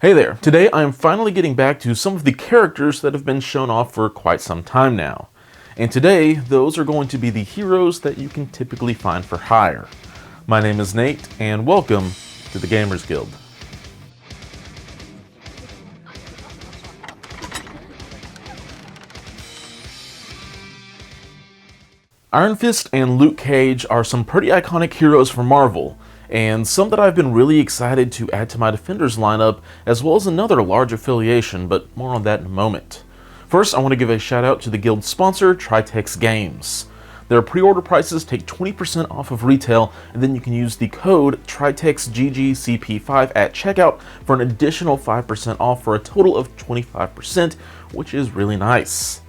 Hey there! Today I am finally getting back to some of the characters that have been shown off for quite some time now. And today, those are going to be the heroes that you can typically find for hire. My name is Nate, and welcome to the Gamers Guild. Iron Fist and Luke Cage are some pretty iconic heroes for Marvel, and some that I've been really excited to add to my Defenders lineup, as well as another large affiliation, but more on that in a moment. First, I want to give a shout out to the guild sponsor, Tritex Games. Their pre-order prices take 20% off of retail, and then you can use the code TritexGGCP5 at checkout for an additional 5% off for a total of 25%, which is really nice.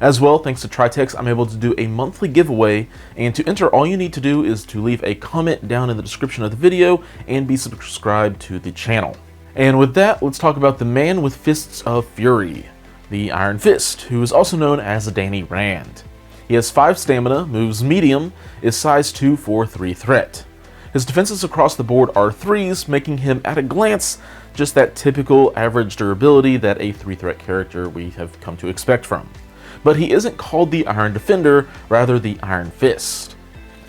As well, thanks to Tritex, I'm able to do a monthly giveaway, and to enter, all you need to do is to leave a comment down in the description of the video and be subscribed to the channel. And with that, let's talk about the man with fists of fury, the Iron Fist, who is also known as Danny Rand. He has 5 stamina, moves medium, is size 2 for 3 threat. His defenses across the board are 3s, making him at a glance just that typical average durability that a 3 threat character we have come to expect from. But he isn't called the Iron Defender, rather the Iron Fist.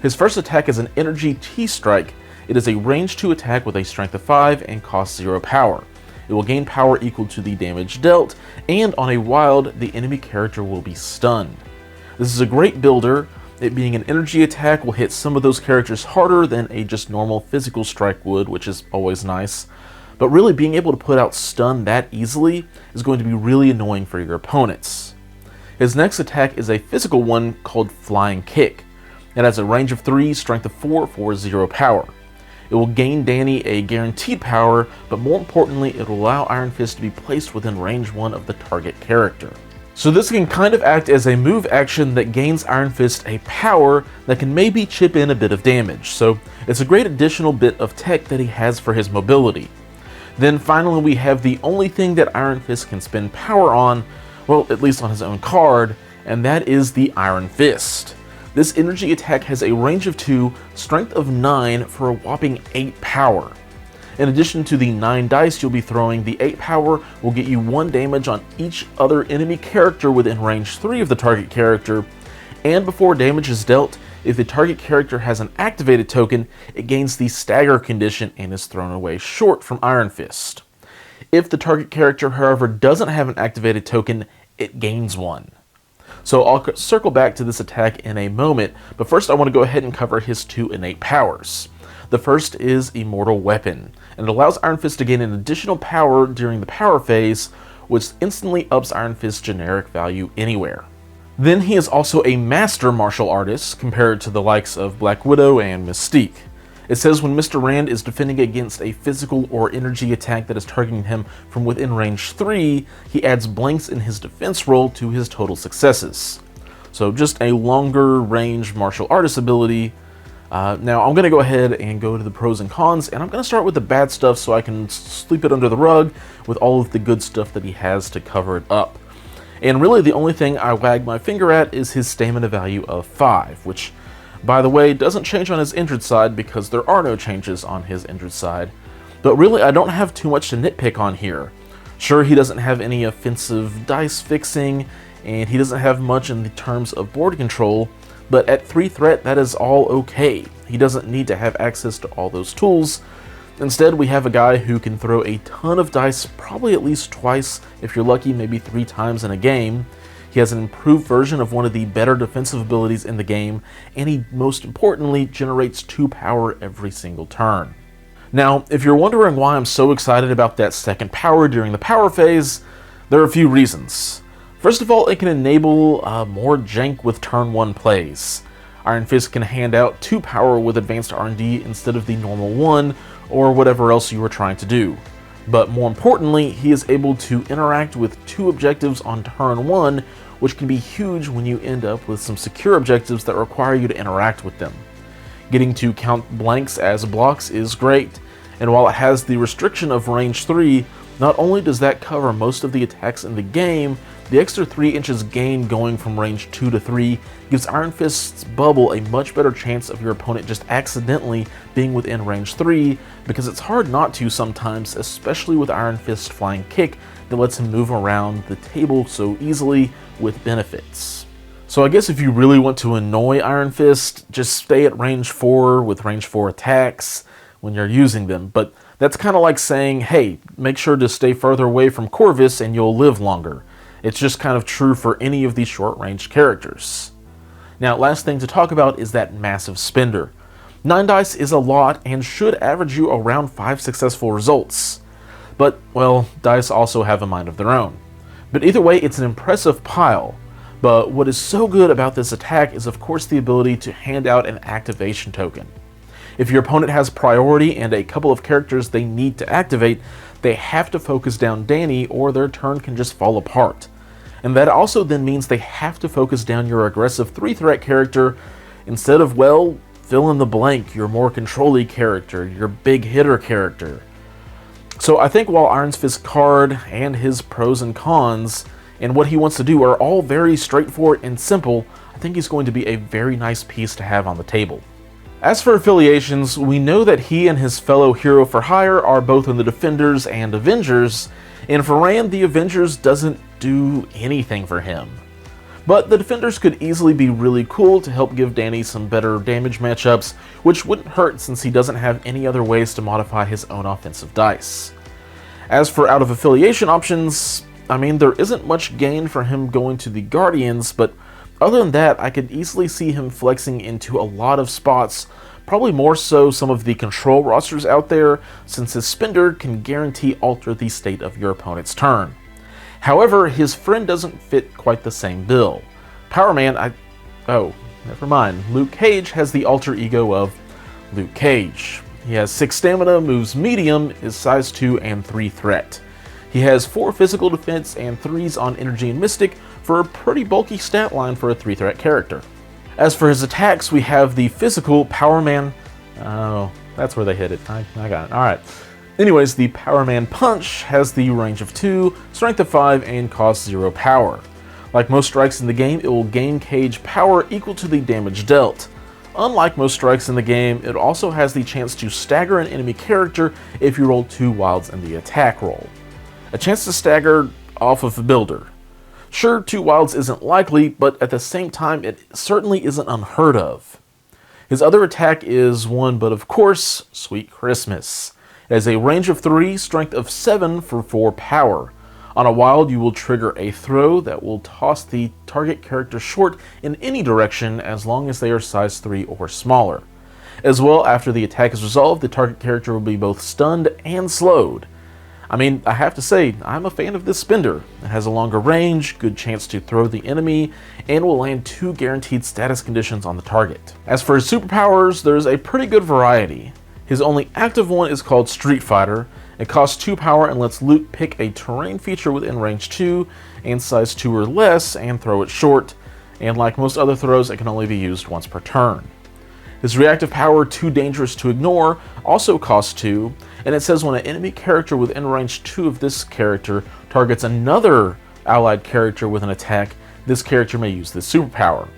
His first attack is an Energy T-Strike. It is a range 2 attack with a strength of 5 and costs 0 power. It will gain power equal to the damage dealt, and on a wild, the enemy character will be stunned. This is a great builder. It being an energy attack will hit some of those characters harder than a just normal physical strike would, which is always nice. But really being able to put out stun that easily is going to be really annoying for your opponents. His next attack is a physical one called Flying Kick. It has a range of 3, strength of 4 for 0 power. It will gain Danny a guaranteed power, but more importantly, it will allow Iron Fist to be placed within range 1 of the target character. So this can kind of act as a move action that gains Iron Fist a power that can maybe chip in a bit of damage, so it's a great additional bit of tech that he has for his mobility. Then finally we have the only thing that Iron Fist can spend power on, well, at least on his own card, and that is the Iron Fist. This energy attack has a range of 2, strength of 9 for a whopping 8 power. In addition to the 9 dice you'll be throwing, the 8 power will get you 1 damage on each other enemy character within range 3 of the target character, and before damage is dealt, if the target character has an activated token, it gains the stagger condition and is thrown away short from Iron Fist. If the target character, however, doesn't have an activated token, it gains one. So I'll circle back to this attack in a moment, but first I want to go ahead and cover his 2 innate powers. The first is Immortal Weapon, and it allows Iron Fist to gain an additional power during the power phase, which instantly ups Iron Fist's generic value anywhere. Then he is also a master martial artist, compared to the likes of Black Widow and Mystique. It says when Mr. Rand is defending against a physical or energy attack that is targeting him from within range 3, he adds blanks in his defense roll to his total successes. So just a longer range martial artist ability. Now I'm going to go ahead and go to the pros and cons, and I'm going to start with the bad stuff so I can sweep it under the rug with all of the good stuff that he has to cover it up. And really the only thing I wag my finger at is his stamina value of 5, which, by the way, doesn't change on his injured side because there are no changes on his injured side. But really, I don't have too much to nitpick on here. Sure, he doesn't have any offensive dice fixing, and he doesn't have much in the terms of board control, but at 3 threat, that is all okay. He doesn't need to have access to all those tools. Instead, we have a guy who can throw a ton of dice, probably at least twice, if you're lucky, maybe 3 times in a game. He has an improved version of one of the better defensive abilities in the game, and he, most importantly, generates 2 power every single turn. Now, if you're wondering why I'm so excited about that second power during the power phase, there are a few reasons. First of all, it can enable more jank with turn 1 plays. Iron Fist can hand out 2 power with advanced R&D instead of the normal 1, or whatever else you were trying to do. But more importantly, he is able to interact with 2 objectives on turn 1, which can be huge when you end up with some secure objectives that require you to interact with them. Getting to count blanks as blocks is great, and while it has the restriction of range 3, Not only does that cover most of the attacks in the game, the extra 3 inches gain going from range 2 to 3 gives Iron Fist's bubble a much better chance of your opponent just accidentally being within range 3, because it's hard not to sometimes, especially with Iron Fist's flying kick that lets him move around the table so easily with benefits. So I guess if you really want to annoy Iron Fist, just stay at range 4 with range 4 attacks when you're using them, but that's kind of like saying, hey, make sure to stay further away from Corvus and you'll live longer. It's just kind of true for any of these short-range characters. Now, last thing to talk about is that massive spender. 9 dice is a lot and should average you around 5 successful results. But, well, dice also have a mind of their own. But either way, it's an impressive pile. But what is so good about this attack is, of course, the ability to hand out an activation token. If your opponent has priority and a couple of characters they need to activate, they have to focus down Danny or their turn can just fall apart. And that also then means they have to focus down your aggressive 3-threat character instead of, well, fill in the blank, your more control-y character, your big hitter character. So I think while Iron Fist's card and his pros and cons and what he wants to do are all very straightforward and simple, I think he's going to be a very nice piece to have on the table. As for Affiliations, we know that he and his fellow hero for hire are both in the Defenders and Avengers, and for Rand, the Avengers doesn't do anything for him. But the Defenders could easily be really cool to help give Danny some better damage matchups, which wouldn't hurt since he doesn't have any other ways to modify his own offensive dice. As for out of affiliation options, I mean, there isn't much gain for him going to the Guardians, but other than that, I could easily see him flexing into a lot of spots, probably more so some of the control rosters out there, since his spender can guarantee alter the state of your opponent's turn. However, his friend doesn't fit quite the same bill. Power Man, never mind. Luke Cage has the alter ego of Luke Cage. He has 6 stamina, moves medium, is size 2 and 3 threat. He has 4 physical defense and 3s on energy and mystic for a pretty bulky stat line for a 3-threat character. As for his attacks, we have the physical Power Man. Oh, that's where they hit it. I got it. Alright. Anyways, the Power Man Punch has the range of 2, strength of 5, and cost 0 power. Like most strikes in the game, it will gain Cage power equal to the damage dealt. Unlike most strikes in the game, it also has the chance to stagger an enemy character if you roll 2 wilds in the attack roll. A chance to stagger off of a builder. Sure, 2 wilds isn't likely, but at the same time, it certainly isn't unheard of. His other attack is 1, but of course, Sweet Christmas. It has a range of 3, strength of 7 for 4 power. On a wild, you will trigger a throw that will toss the target character short in any direction as long as they are size 3 or smaller. As well, after the attack is resolved, the target character will be both stunned and slowed. I mean, I have to say, I'm a fan of this spender. It has a longer range, good chance to throw the enemy, and will land 2 guaranteed status conditions on the target. As for his superpowers, there's a pretty good variety. His only active one is called Street Fighter. It costs 2 power and lets Luke pick a terrain feature within range 2 and size 2 or less and throw it short, and like most other throws, it can only be used once per turn. His reactive power, Too Dangerous to Ignore, also costs 2, and it says when an enemy character within range 2 of this character targets another allied character with an attack, this character may use this superpower.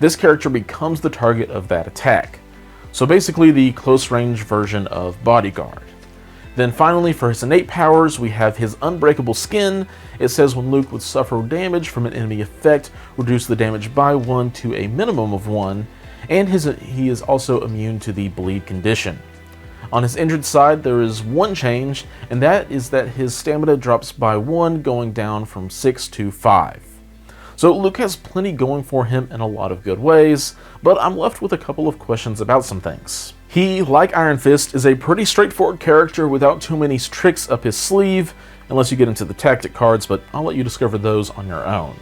This character becomes the target of that attack. So basically the close range version of Bodyguard. Then finally, for his innate powers, we have his Unbreakable Skin. It says when Luke would suffer damage from an enemy effect, reduce the damage by 1 to a minimum of 1, and he is also immune to the bleed condition. On his injured side, there is one change, and that is that his stamina drops by 1, going down from 6 to 5. So Luke has plenty going for him in a lot of good ways, but I'm left with a couple of questions about some things. He, like Iron Fist, is a pretty straightforward character without too many tricks up his sleeve, unless you get into the tactic cards, but I'll let you discover those on your own.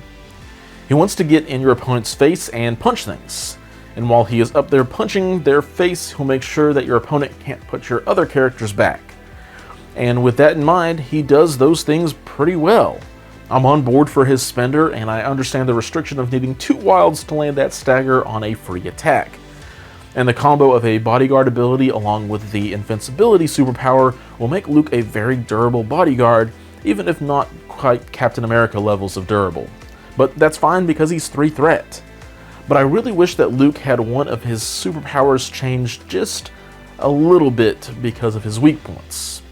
He wants to get in your opponent's face and punch things. And while he is up there punching their face, he'll make sure that your opponent can't put your other characters back. And with that in mind, he does those things pretty well. I'm on board for his spender, and I understand the restriction of needing 2 wilds to land that stagger on a free attack. And the combo of a bodyguard ability along with the invincibility superpower will make Luke a very durable bodyguard, even if not quite Captain America levels of durable. But that's fine because he's 3 threat. But I really wish that Luke had one of his superpowers changed just a little bit because of his weak points.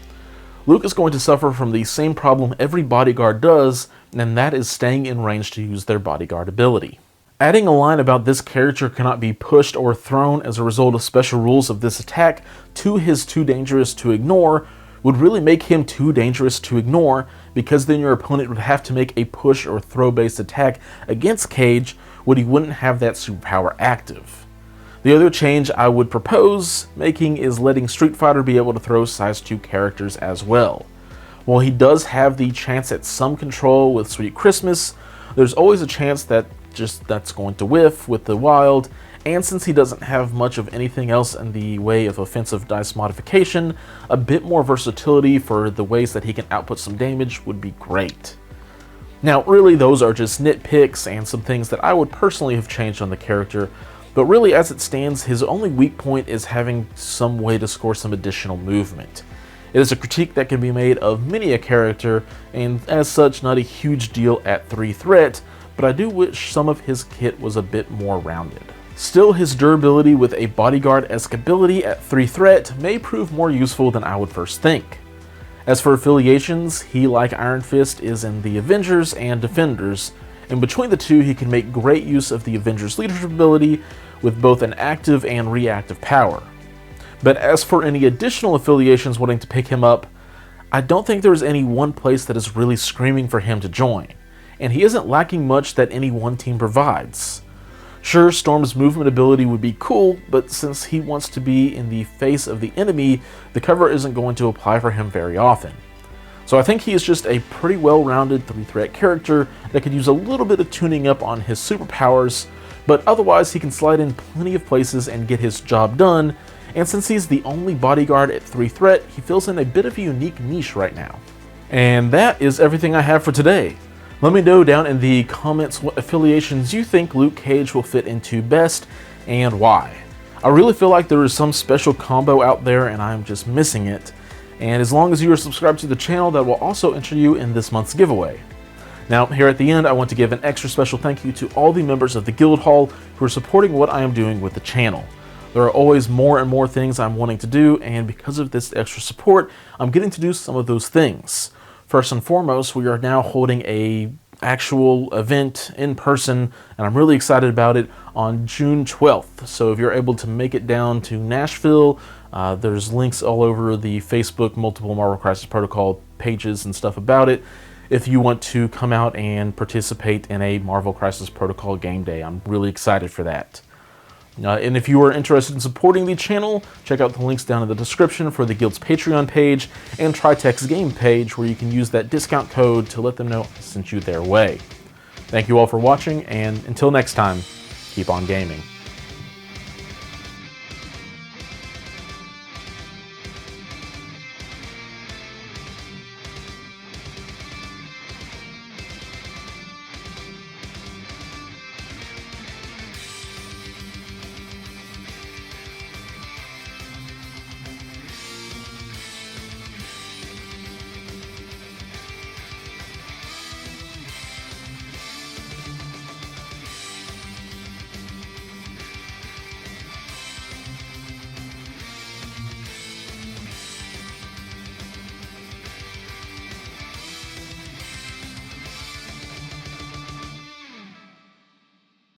Luke is going to suffer from the same problem every bodyguard does, and that is staying in range to use their bodyguard ability. Adding a line about this character cannot be pushed or thrown as a result of special rules of this attack to his too dangerous to ignore would really make him too dangerous to ignore, because then your opponent would have to make a push or throw based attack against Cage when he wouldn't have that superpower active. The other change I would propose making is letting Street Fighter be able to throw size 2 characters as well. While he does have the chance at some control with Sweet Christmas, there's always a chance that that's going to whiff with the Wild, and since he doesn't have much of anything else in the way of offensive dice modification, a bit more versatility for the ways that he can output some damage would be great. Now really those are just nitpicks and some things that I would personally have changed on the character, but really as it stands, his only weak point is having some way to score some additional movement. It is a critique that can be made of many a character, and as such not a huge deal at 3 threat, but I do wish some of his kit was a bit more rounded. Still, his durability with a bodyguard-esque ability at 3 threat may prove more useful than I would first think. As for affiliations, he, like Iron Fist, is in the Avengers and Defenders, and between the two he can make great use of the Avengers leadership ability with both an active and reactive power. But as for any additional affiliations wanting to pick him up, I don't think there is any one place that is really screaming for him to join, and he isn't lacking much that any one team provides. Sure, Storm's movement ability would be cool, but since he wants to be in the face of the enemy, the cover isn't going to apply for him very often. So I think he is just a pretty well-rounded 3-threat character that could use a little bit of tuning up on his superpowers, but otherwise he can slide in plenty of places and get his job done, and since he's the only bodyguard at 3-threat, he fills in a bit of a unique niche right now. And that is everything I have for today. Let me know down in the comments what affiliations you think Luke Cage will fit into best and why. I really feel like there is some special combo out there and I'm just missing it. And as long as you are subscribed to the channel, that will also enter you in this month's giveaway. Now, here at the end, I want to give an extra special thank you to all the members of the Guild Hall who are supporting what I am doing with the channel. There are always more and more things I'm wanting to do, and because of this extra support, I'm getting to do some of those things. First and foremost, we are now holding a actual event in person, and I'm really excited about it, on June 12th. So if you're able to make it down to Nashville, there's links all over the Facebook multiple Marvel Crisis Protocol pages and stuff about it. If you want to come out and participate in a Marvel Crisis Protocol game day, I'm really excited for that. And if you are interested in supporting the channel, check out the links down in the description for the Guild's Patreon page and Tritech's game page, where you can use that discount code to let them know I sent you their way. Thank you all for watching, and until next time, keep on gaming.